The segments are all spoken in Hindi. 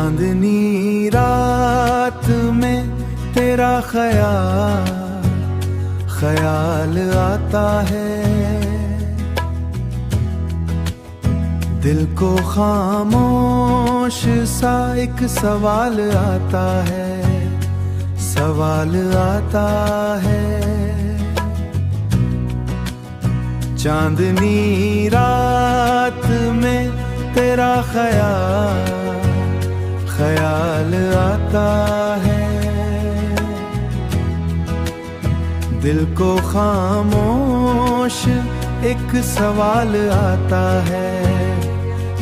चांदनी रात में तेरा ख्याल आता है, दिल को खामोश सा एक सवाल आता है, सवाल आता है। चांदनी रात में तेरा ख्याल आता है, दिल को खामोश एक सवाल आता है,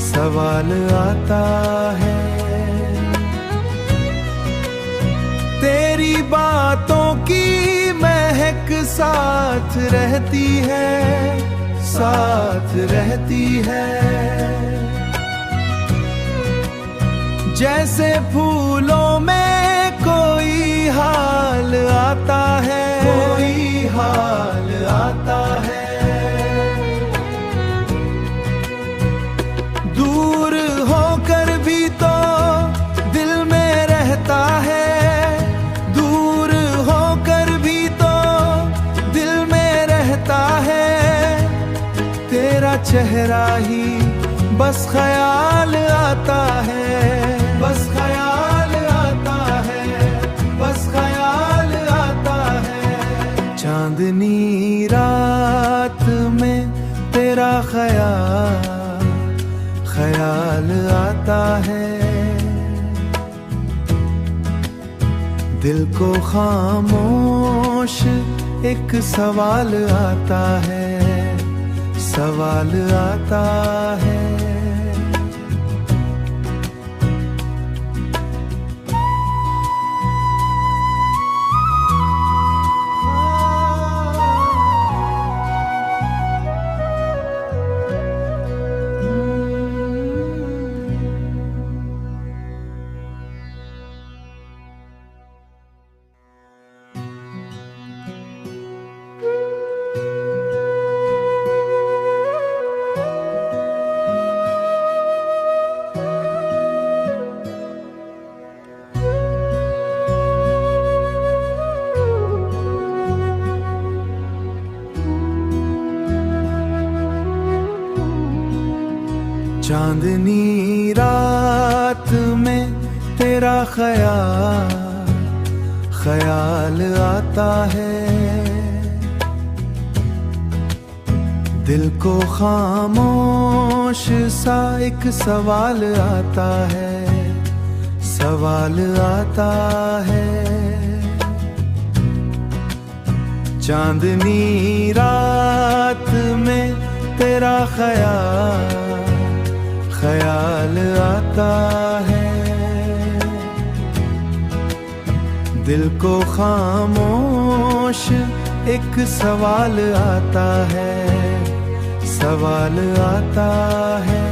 सवाल आता है। तेरी बातों की महक साथ रहती है, साथ रहती है। जैसे फूलों में कोई हाल आता है, कोई हाल आता है। दूर होकर भी तो दिल में रहता है, दूर होकर भी तो दिल में रहता है। तेरा चेहरा ही बस ख्याल आता है, बस ख्याल आता है, बस ख्याल आता है। चांदनी रात में तेरा ख्याल आता है, दिल को खामोश एक सवाल आता है, सवाल आता है। चांदनी रात में तेरा ख्याल आता है, दिल को खामोश सा एक सवाल आता है, सवाल आता है। चांदनी रात में तेरा ख्याल आता है, दिल को खामोश एक सवाल आता है, सवाल आता है।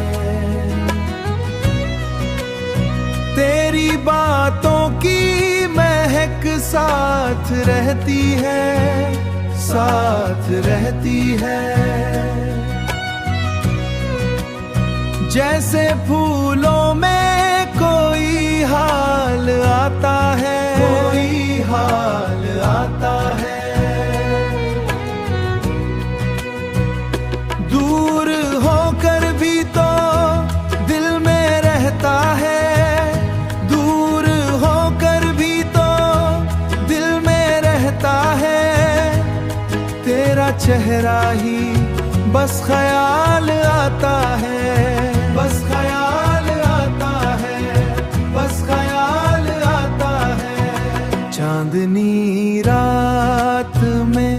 तेरी बातों की महक साथ रहती है, साथ रहती है। जैसे फूलों में कोई हाल आता है, कोई हाल आता है। दूर होकर भी तो दिल में रहता है, दूर होकर भी तो दिल में रहता है। तेरा चेहरा ही बस ख्याल आता है, बस ख्याल आता है, बस ख्याल आता है। चांदनी रात में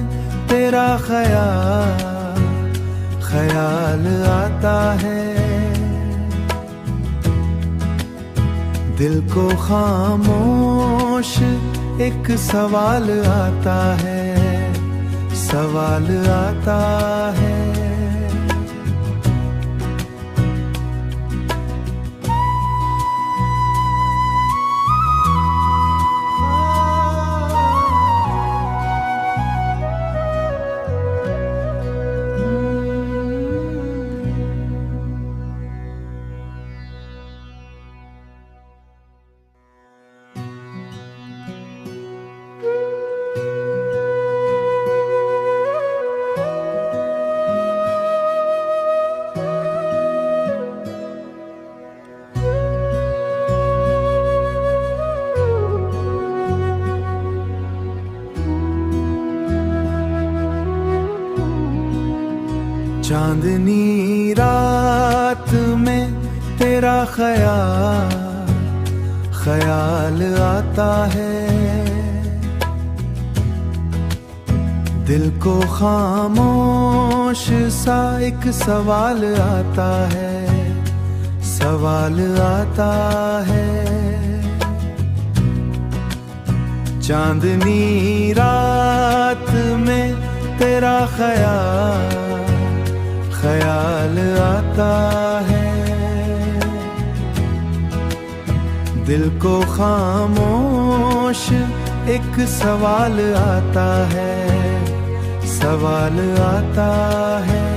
तेरा ख्याल आता है, दिल को खामोश एक सवाल आता है, सवाल आता है। चांदनी रात में तेरा ख्याल आता है, दिल को खामोश सा एक सवाल आता है, सवाल आता है। चांदनी रात में तेरा ख्याल आता है, दिल को खामोश एक सवाल आता है, सवाल आता है।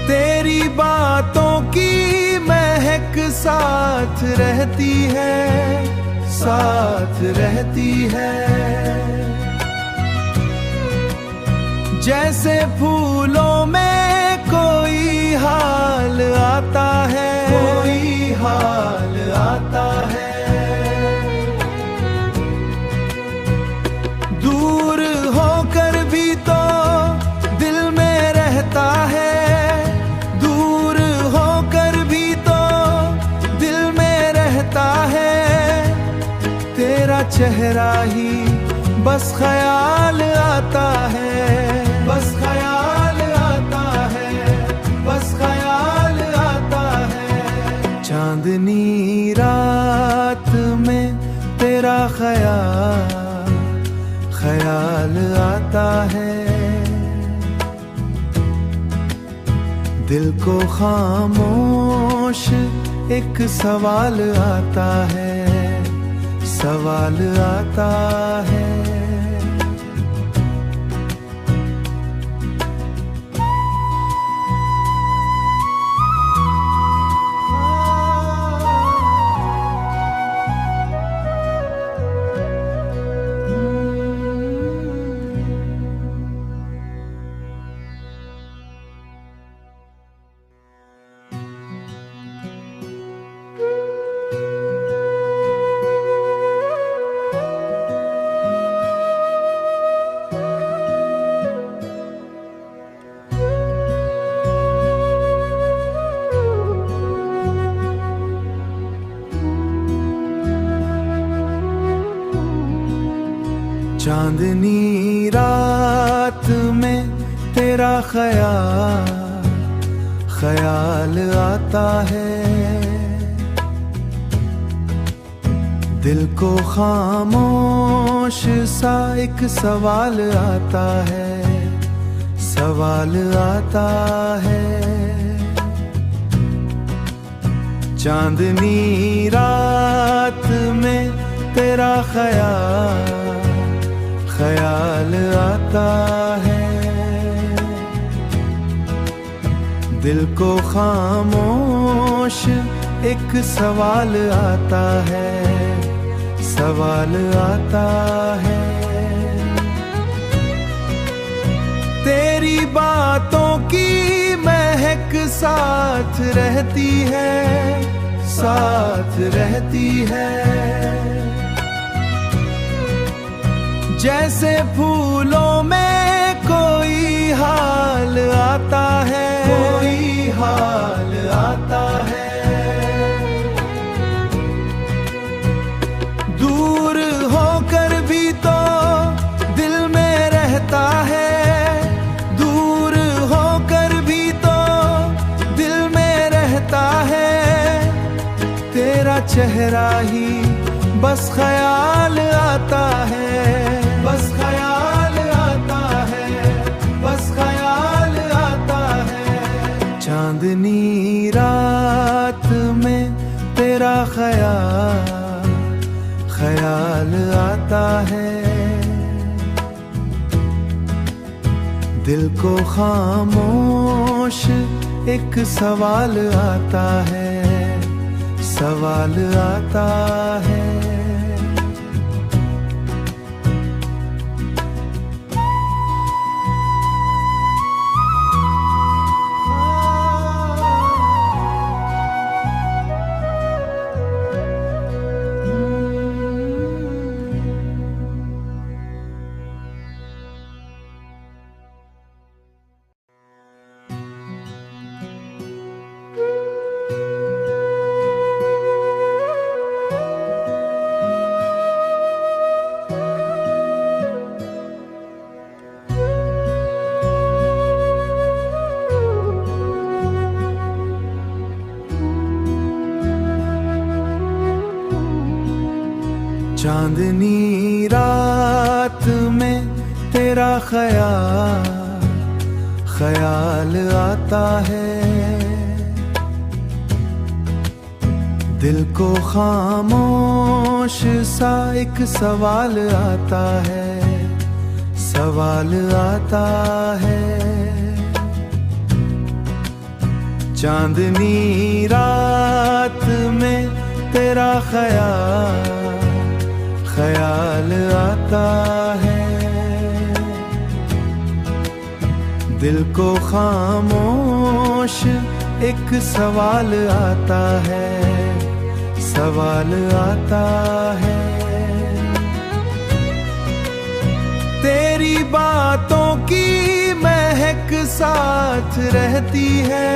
तेरी बातों की महक साथ रहती है, साथ रहती है। जैसे फूलों में कोई हाल आता है, कोई हाल आता है। दूर होकर भी तो दिल में रहता है, दूर होकर भी तो दिल में रहता है। तेरा चेहरा ही बस ख्याल आता है, बस ख्याल आता है, बस ख्याल आता है। चांदनी रात में तेरा ख्याल आता है, दिल को खामोश एक सवाल आता है, सवाल आता है। चांदनी रात में तेरा ख्याल आता है, दिल को खामोश सा एक सवाल आता है, सवाल आता है। चांदनी रात में तेरा ख्याल आता है, दिल को खामोश एक सवाल आता है, सवाल आता है। तेरी बातों की महक साथ रहती है, साथ रहती है। जैसे फूलों में कोई हाल आता है, कोई हाल आता है। दूर होकर भी तो दिल में रहता है, दूर होकर भी तो दिल में रहता है। तेरा चेहरा ही बस ख्याल आता है, बस ख्याल आता है, बस ख्याल आता है। चांदनी रात में तेरा ख्याल आता है, दिल को खामोश एक सवाल आता है, सवाल आता है। चांदनी रात में तेरा ख्याल आता है, दिल को खामोश सा एक सवाल आता है, सवाल आता है। चांदनी रात में तेरा ख्याल आता है, दिल को खामोश एक सवाल आता है, सवाल आता है। तेरी बातों की महक साथ रहती है,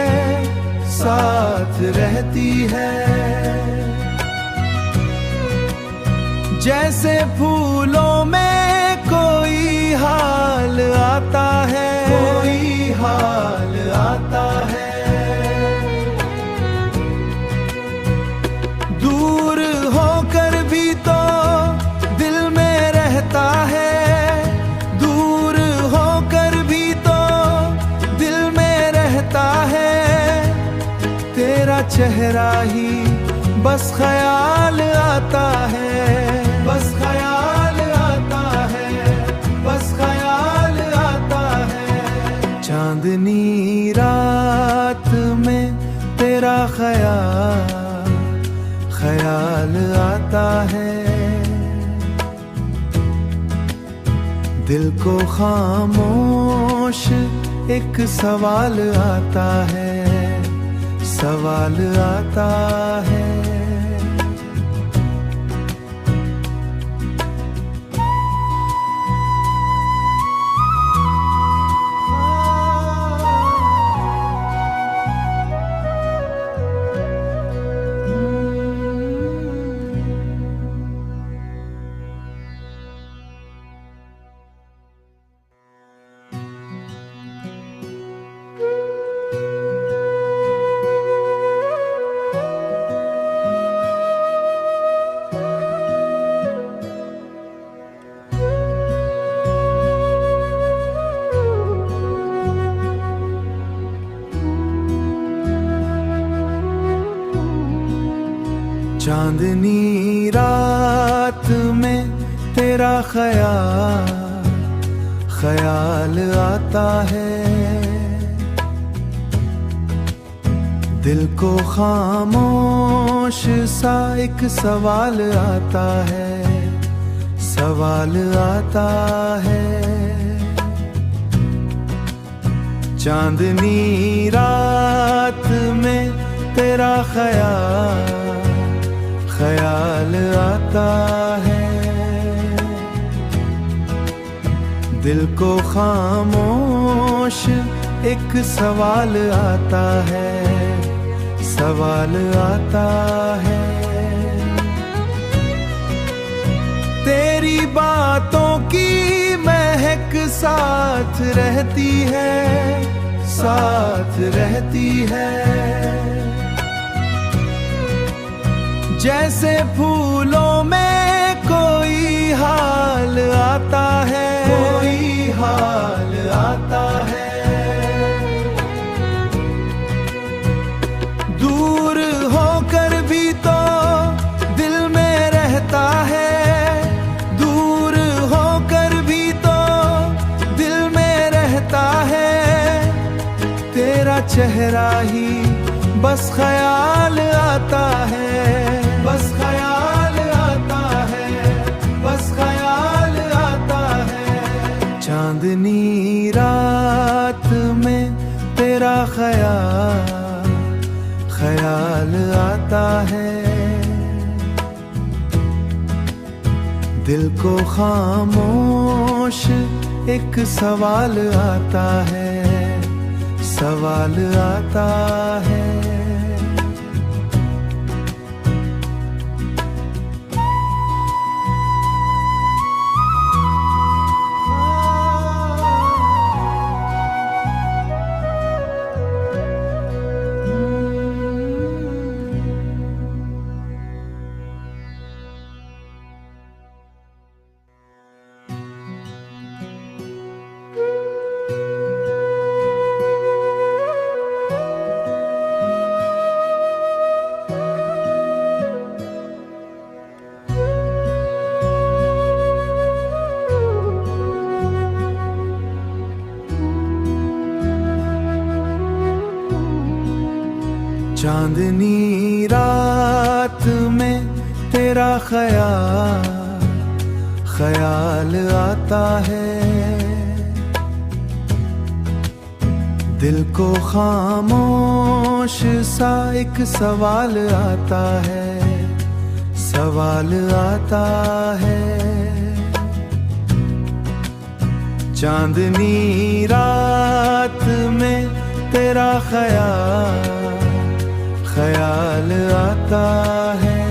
साथ रहती है। जैसे फूलों में कोई हाल आता है, कोई हाल आता है। दूर होकर भी तो दिल में रहता है, दूर होकर भी तो दिल में रहता है। तेरा चेहरा ही बस ख्याल आता है, बस ख्याल आता है, बस ख्याल आता है। चांदनी रात में तेरा ख्याल आता है, दिल को खामोश एक सवाल आता है, सवाल आता है। चांदनी रात में तेरा ख्याल आता है, दिल को खामोश सा एक सवाल आता है, सवाल आता है। चांदनी रात में तेरा ख्याल आता है, दिल को खामोश एक सवाल आता है, सवाल आता है। तेरी बातों की महक साथ रहती है, साथ रहती है। जैसे फूलों में कोई हाल आता है, कोई हाल आता है। दूर होकर भी तो दिल में रहता है, दूर होकर भी तो दिल में रहता है। तेरा चेहरा ही बस ख्याल आता है, बस ख्याल आता है, बस ख्याल आता है। चांदनी रात में तेरा ख्याल आता है, दिल को खामोश एक सवाल आता है, सवाल आता है। चांदनी रात में तेरा ख्याल आता है, दिल को खामोश सा एक सवाल आता है, सवाल आता है। चांदनी रात में तेरा ख्याल आता है,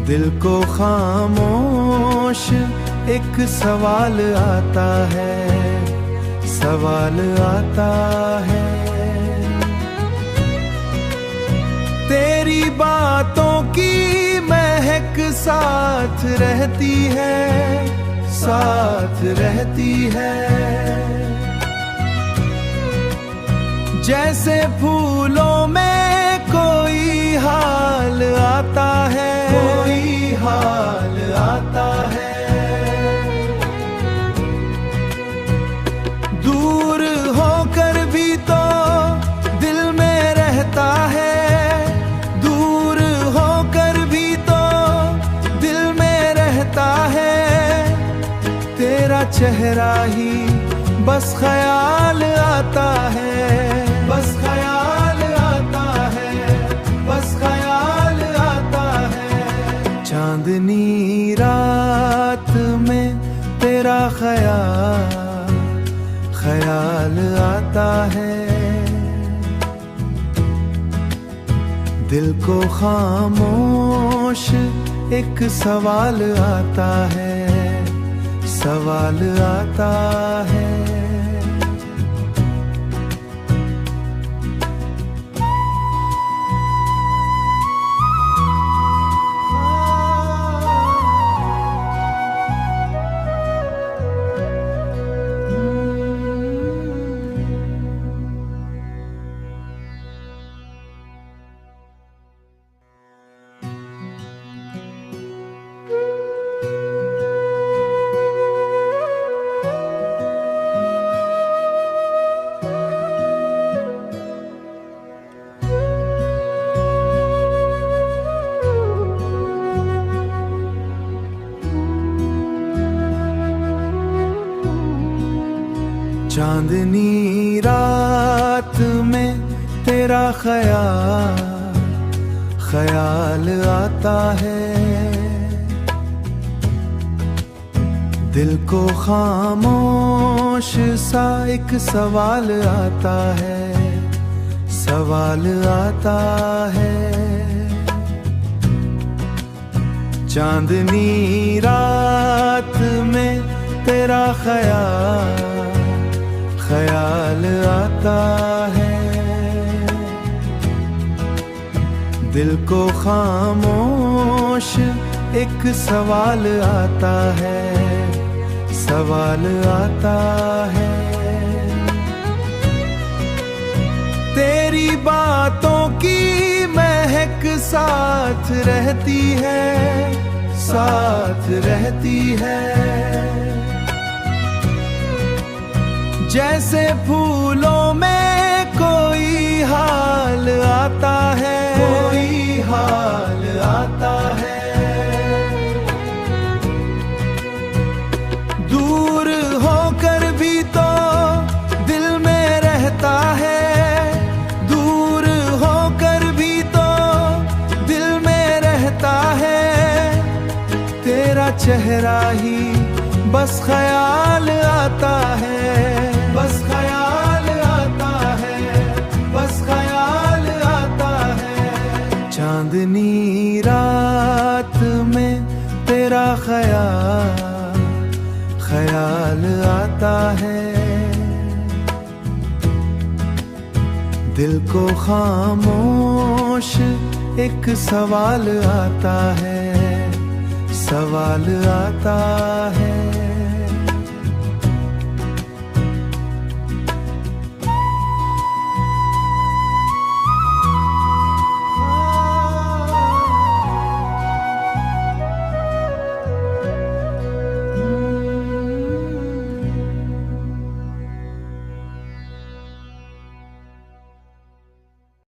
दिल को खामोश एक सवाल आता है, सवाल आता है। तेरी बातों की महक साथ रहती है, साथ रहती है। जैसे फूलों में कोई हाल आता है, कोई हाल आता है। दूर होकर भी तो दिल में रहता है, दूर होकर भी तो दिल में रहता है। तेरा चेहरा ही बस ख्याल आता है, बस ख्याल आता है, बस ख्याल आता है। चांदनी रात में तेरा ख्याल आता है, दिल को खामोश एक सवाल आता है, सवाल आता है। चांदनी रात में तेरा ख्याल आता है, दिल को खामोश सा एक सवाल आता है, सवाल आता है। चांदनी रात में तेरा ख्याल आता है, दिल को खामोश एक सवाल आता है, सवाल आता है। तेरी बातों की महक साथ रहती है, साथ रहती है। जैसे फूलों में कोई हाल आता है, कोई हाल आता है। दूर होकर भी तो दिल में रहता है, दूर होकर भी तो दिल में रहता है। तेरा चेहरा ही बस ख्याल आता है, बस ख्याल आता है, बस ख्याल आता है। चांदनी रात में तेरा ख्याल आता है, दिल को खामोश एक सवाल आता है, सवाल आता है।